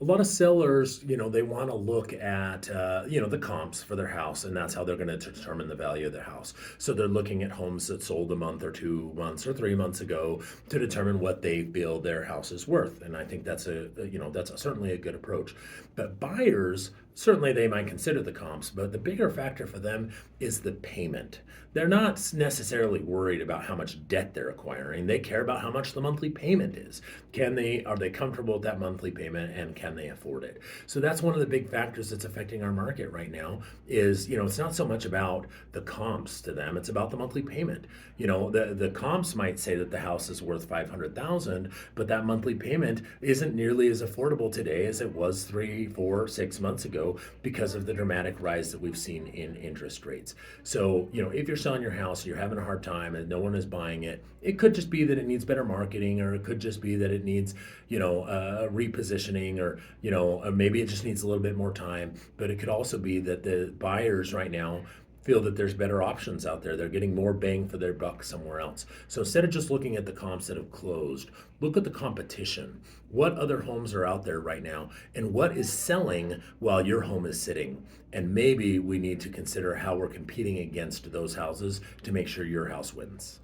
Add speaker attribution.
Speaker 1: A lot of sellers, they want to look at, the comps for their house, and that's how they're going to determine the value of their house. So they're looking at homes that sold a month or 2 months or 3 months ago to determine what they feel their house is worth. And I think that's certainly a good approach. But buyers, certainly they might consider the comps, but the bigger factor for them is the payment. They're not necessarily worried about how much debt they're acquiring. They care about how much the monthly payment is. Are they comfortable with that monthly payment, and can they afford it? So that's one of the big factors that's affecting our market right now is, it's not so much about the comps to them, it's about the monthly payment. The comps might say that the house is worth 500,000, but that monthly payment isn't nearly as affordable today as it was 3, 4, 6 months ago because of the dramatic rise that we've seen in interest rates. So, if you're selling your house, you're having a hard time and no one is buying it, it could just be that it needs better marketing, or it could just be that it needs, repositioning, or, maybe it just needs a little bit more time. But it could also be that the buyers right now feel that there's better options out there. They're getting more bang for their buck somewhere else. So instead of just looking at the comps that have closed, look at the competition. What other homes are out there right now, and what is selling while your home is sitting? And maybe we need to consider how we're competing against those houses to make sure your house wins.